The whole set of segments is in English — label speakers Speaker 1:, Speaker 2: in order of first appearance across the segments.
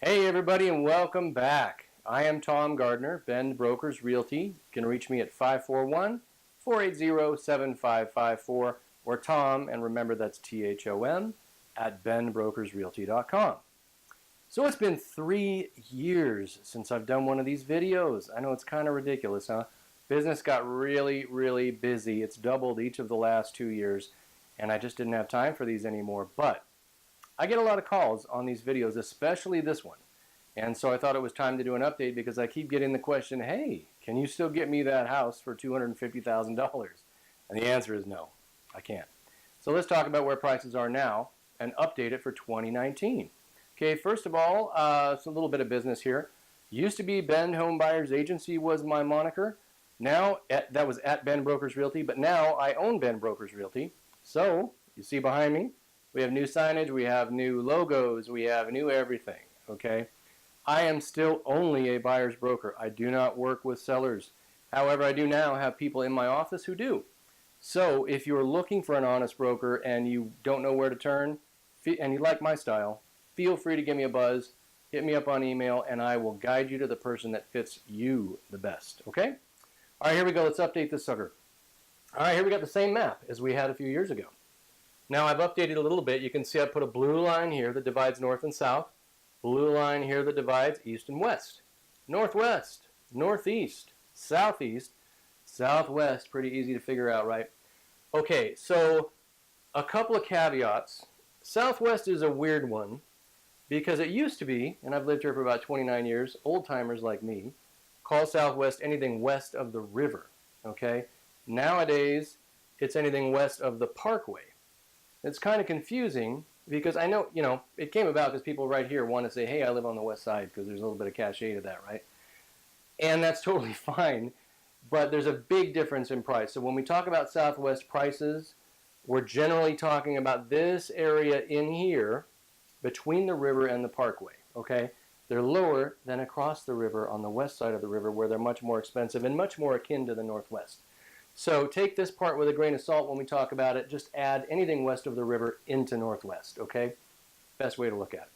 Speaker 1: Hey everybody and welcome back. I am Thom Gardner, Bend Brokers Realty. You can reach me at 541-480-7554 or Thom, and remember that's Thom, at bendbrokersrealty.com. So it's been 3 years since I've done one of these videos. I know it's kind of ridiculous, huh? Business got really busy. It's doubled each of the last 2 years, and I just didn't have time for these anymore. But I get a lot of calls on these videos, especially this one. And so I thought it was time to do an update because I keep getting the question, hey, can you still get me that house for $250,000? And the answer is no, I can't. So let's talk about where prices are now and update it for 2019. Okay, first of all, it's a little bit of business here. Used to be Bend Home Buyers Agency was my moniker. Now, that was at Bend Brokers Realty, but now I own Bend Brokers Realty. So, you see behind me, we have new signage, we have new logos, we have new everything, okay? I am still only a buyer's broker. I do not work with sellers. However, I do now have people in my office who do. So if you're looking for an honest broker and you don't know where to turn, and you like my style, feel free to give me a buzz, hit me up on email, and I will guide you to the person that fits you the best, okay? All right, here we go. Let's update this sucker. All right, here we got the same map as we had a few years ago. Now I've updated a little bit. You can see I put a blue line here that divides north and south. Blue line here that divides east and west. Northwest, northeast, southeast, southwest. Pretty easy to figure out, right? Okay, so a couple of caveats. Southwest is a weird one because it used to be, and I've lived here for about 29 years, old-timers like me call Southwest anything west of the river, okay? Nowadays, it's anything west of the parkway. It's kind of confusing because I know, it came about because people right here want to say, hey, I live on the west side because there's a little bit of cachet to that, right? And that's totally fine, but there's a big difference in price. So when we talk about Southwest prices, we're generally talking about this area in here between the river and the parkway, okay? They're lower than across the river on the west side of the river where they're much more expensive and much more akin to the Northwest. So take this part with a grain of salt when we talk about it. Just add anything west of the river into Northwest, okay? Best way to look at it.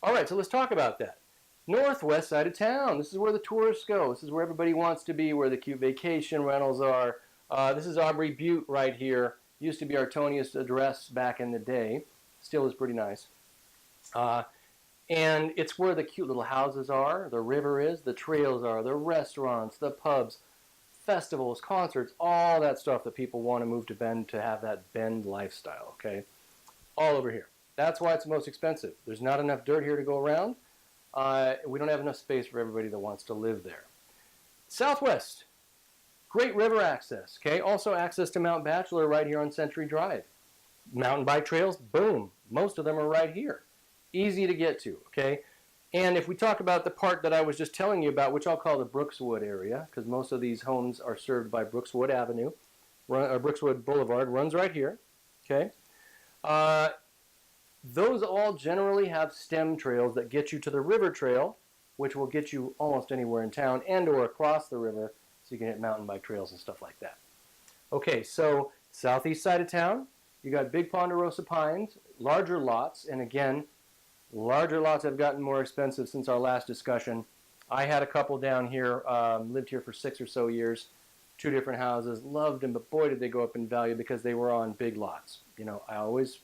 Speaker 1: All right, so let's talk about that. Northwest side of town. This is where the tourists go. This is where everybody wants to be, where the cute vacation rentals are. This is Aubrey Butte right here. Used to be our toniest address back in the day. Still is pretty nice. And it's where the cute little houses are, the river is, the trails are, the restaurants, the pubs, festivals, concerts, all that stuff that people want to move to Bend to have that Bend lifestyle, okay? All over here. That's why it's the most expensive. There's not enough dirt here to go around. We don't have enough space for everybody that wants to live there. Southwest, great river access, okay? Also access to Mount Bachelor right here on Century Drive. Mountain bike trails, boom. Most of them are right here. Easy to get to, okay? And if we talk about the part that I was just telling you about, which I'll call the Brookswood area, because most of these homes are served by Brookswood Avenue, or Brookswood Boulevard, runs right here, okay? Those all generally have stem trails that get you to the river trail, which will get you almost anywhere in town and or across the river, so you can hit mountain bike trails and stuff like that. Okay, so southeast side of town, you got Big Ponderosa Pines, larger lots, and again, larger lots have gotten more expensive since our last discussion. I had a couple down here, lived here for 6 or so years, 2 different houses, loved them, but boy did they go up in value because they were on big lots.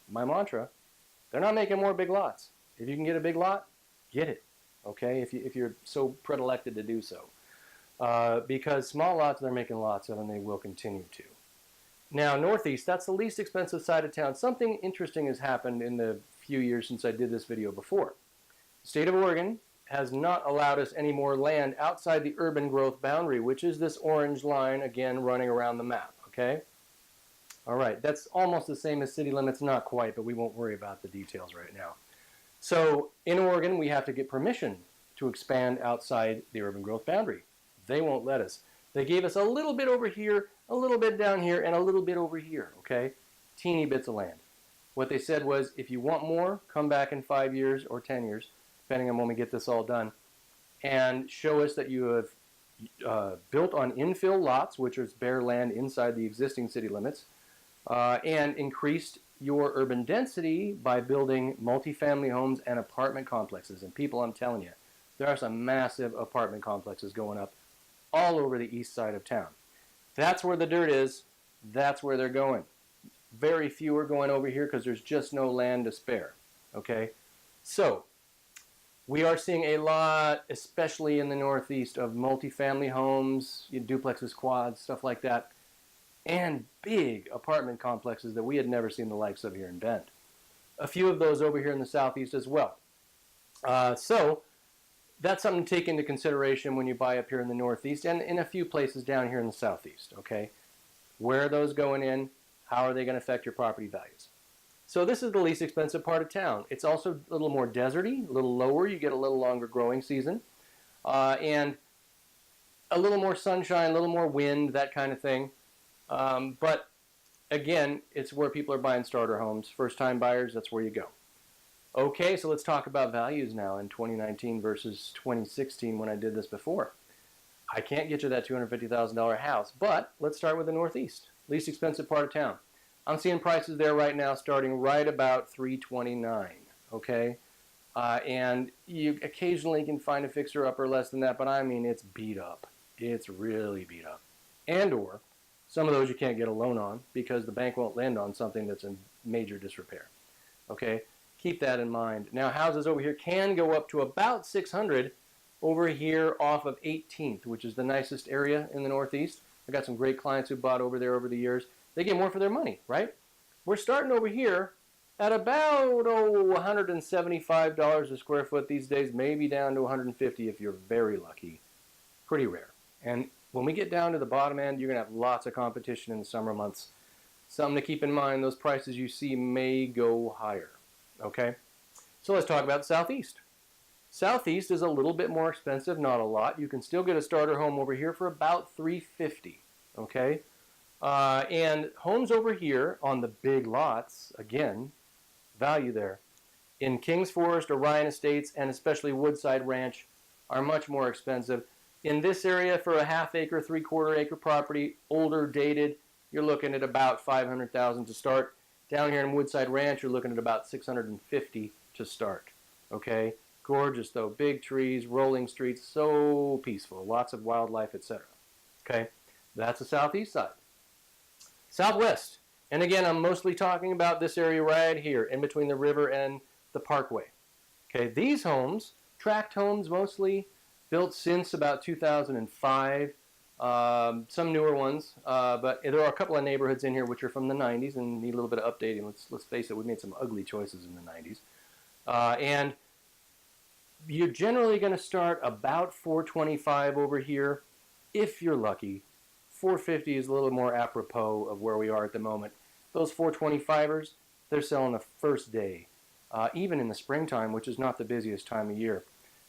Speaker 1: My mantra, they're not making more big lots. If you can get a big lot, get it, okay, if you're so predilected to do so. Because small lots, they're making lots of, and they will continue to. Now, northeast, that's the least expensive side of town. Something interesting has happened in the few years since I did this video before. The state of Oregon has not allowed us any more land outside the urban growth boundary, which is this orange line, again, running around the map, okay? All right, that's almost the same as city limits, not quite, but we won't worry about the details right now. So in Oregon, we have to get permission to expand outside the urban growth boundary. They won't let us. They gave us a little bit over here, a little bit down here, and a little bit over here, okay? Teeny bits of land. What they said was, if you want more, come back in 5 years or 10 years, depending on when we get this all done, and show us that you have built on infill lots, which is bare land inside the existing city limits, and increased your urban density by building multifamily homes and apartment complexes. And people, I'm telling you, there are some massive apartment complexes going up all over the east side of town. That's where the dirt is. That's where they're going. Very few are going over here because there's just no land to spare. Okay? So, we are seeing a lot, especially in the Northeast, of multifamily homes, duplexes, quads, stuff like that, and big apartment complexes that we had never seen the likes of here in Bend. A few of those over here in the Southeast as well. So that's something to take into consideration when you buy up here in the Northeast and in a few places down here in the Southeast, okay? Where are those going in? How are they going to affect your property values? So this is the least expensive part of town. It's also a little more deserty, a little lower. You get a little longer growing season. And a little more sunshine, a little more wind, that kind of thing. But again, it's where people are buying starter homes. First-time buyers, that's where you go. Okay, so let's talk about values now in 2019 versus 2016 when I did this before. I can't get you that $250,000 house, but let's start with the Northeast, least expensive part of town. I'm seeing prices there right now starting right about $329,000, okay? And you occasionally can find a fixer-upper less than that, but I mean, it's beat up. It's really beat up. And or some of those you can't get a loan on because the bank won't lend on something that's in major disrepair. Okay, keep that in mind. Now, houses over here can go up to about $600,000 over here off of 18th, which is the nicest area in the Northeast. I got some great clients who bought over there over the years. They get more for their money, right? We're starting over here at about $175 a square foot these days, maybe down to $150 if you're very lucky. Pretty rare. And when we get down to the bottom end, you're going to have lots of competition in the summer months. Something to keep in mind, those prices you see may go higher. Okay? So let's talk about the Southeast. Southeast is a little bit more expensive, not a lot. You can still get a starter home over here for about $350,000. Okay? And homes over here on the big lots, again, value there, in Kings Forest, Orion Estates, and especially Woodside Ranch are much more expensive. In this area, for a half-acre, three-quarter-acre property, older, dated, you're looking at about $500,000 to start. Down here in Woodside Ranch, you're looking at about $650,000 to start. Okay, gorgeous though, big trees, rolling streets, so peaceful, lots of wildlife, etc. Okay, that's the Southeast side. Southwest, and again, I'm mostly talking about this area right here, in between the river and the parkway. Okay, these homes, tract homes mostly, built since about 2005, some newer ones, but there are a couple of neighborhoods in here which are from the 90s and need a little bit of updating. Let's face it, we made some ugly choices in the 90s. And you're generally going to start about $425,000 over here, if you're lucky. $450,000 is a little more apropos of where we are at the moment. Those $425,000ers, they're selling the first day, even in the springtime, which is not the busiest time of year.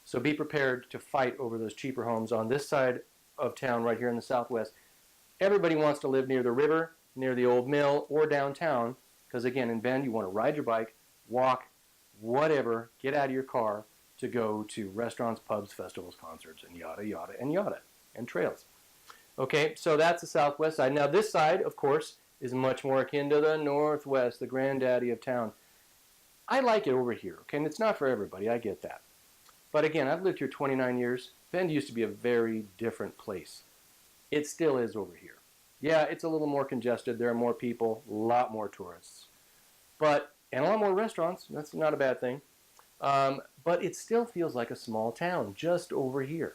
Speaker 1: So be prepared to fight over those cheaper homes on this side of town right here in the Southwest. Everybody wants to live near the river, near the old mill, or downtown, because again, in Bend, you want to ride your bike, walk, whatever, get out of your car to go to restaurants, pubs, festivals, concerts, and yada, yada, and yada, and trails. Okay, so that's the Southwest side. Now this side, of course, is much more akin to the Northwest, the granddaddy of town. I like it over here, okay, and it's not for everybody, I get that. But again, I've lived here 29 years. Bend used to be a very different place. It still is over here. Yeah, it's a little more congested. There are more people, a lot more tourists. And a lot more restaurants. That's not a bad thing. But it still feels like a small town just over here.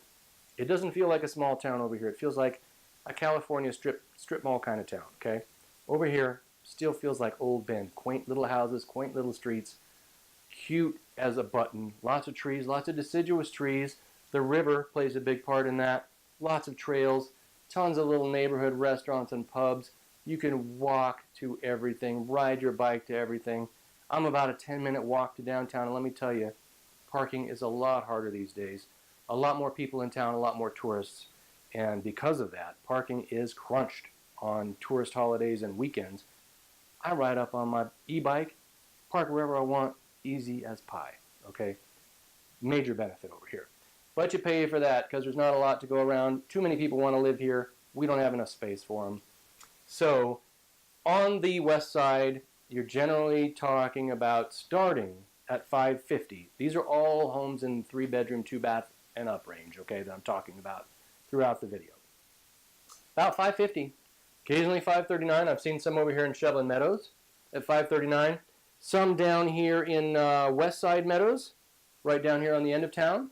Speaker 1: It doesn't feel like a small town over here. It feels like a California strip mall kind of town, okay? Over here, still feels like old Bend. Quaint little houses, quaint little streets. Cute as a button. Lots of trees, lots of deciduous trees. The river plays a big part in that. Lots of trails, tons of little neighborhood restaurants and pubs. You can walk to everything, ride your bike to everything. I'm about a 10-minute walk to downtown, and let me tell you, parking is a lot harder these days. A lot more people in town, a lot more tourists. And because of that, parking is crunched on tourist holidays and weekends. I ride up on my e-bike, park wherever I want, easy as pie, okay? Major benefit over here. But you pay for that because there's not a lot to go around. Too many people want to live here. We don't have enough space for them. So on the west side, you're generally talking about starting at 550. These are all homes in 3-bedroom, 2-bath, and up range, okay, that I'm talking about throughout the video. About 550. Occasionally 539. I've seen some over here in Shevlin Meadows at 539. Some down here in West Side Meadows, right down here on the end of town.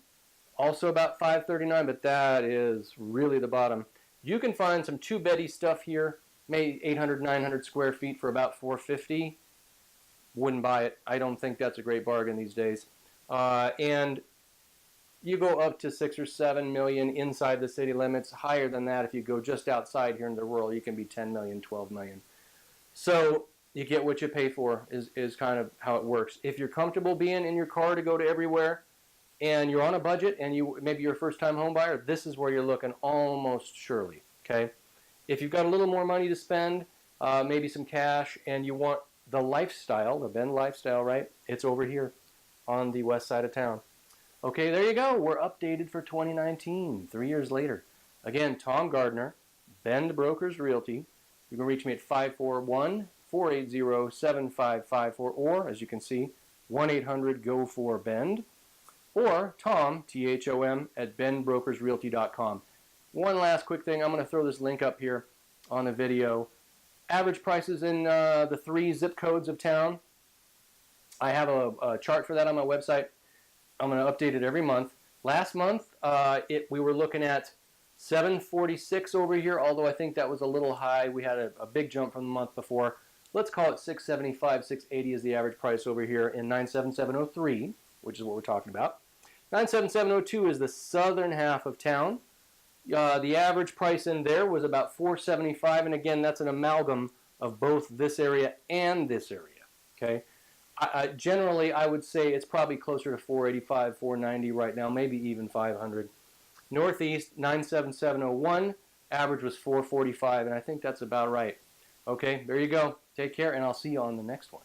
Speaker 1: Also about 539, but that is really the bottom. You can find some two-beddy stuff here, maybe 800, 900 square feet for about 450. Wouldn't buy it. I don't think that's a great bargain these days. And you go up to 6 or 7 million inside the city limits. Higher than that, if you go just outside here in the rural, you can be 10 million, 12 million. So you get what you pay for is kind of how it works. If you're comfortable being in your car to go to everywhere, and you're on a budget, and maybe you're a first-time home buyer, this is where you're looking almost surely, okay? If you've got a little more money to spend, maybe some cash, and you want the lifestyle, the Bend lifestyle, right? It's over here on the west side of town. Okay, there you go. We're updated for 2019, 3 years later. Again, Thom Gardner, Bend Brokers Realty. You can reach me at 541-480-7554, or, as you can see, 1-800-GO4BEND. Or Thom, Thom, at benbrokersrealty.com. One last quick thing. I'm going to throw this link up here on the video. Average prices in the 3 zip codes of town. I have a chart for that on my website. I'm going to update it every month. Last month, we were looking at 746 over here, although I think that was a little high. We had a big jump from the month before. Let's call it 675, 680 is the average price over here in 97703, which is what we're talking about. 97702 is the southern half of town. The average price in there was about 475, and again, that's an amalgam of both this area and this area. Okay, generally, I would say it's probably closer to 485, 490 right now, maybe even 500. Northeast 97701, average was 445, and I think that's about right. Okay, there you go. Take care, and I'll see you on the next one.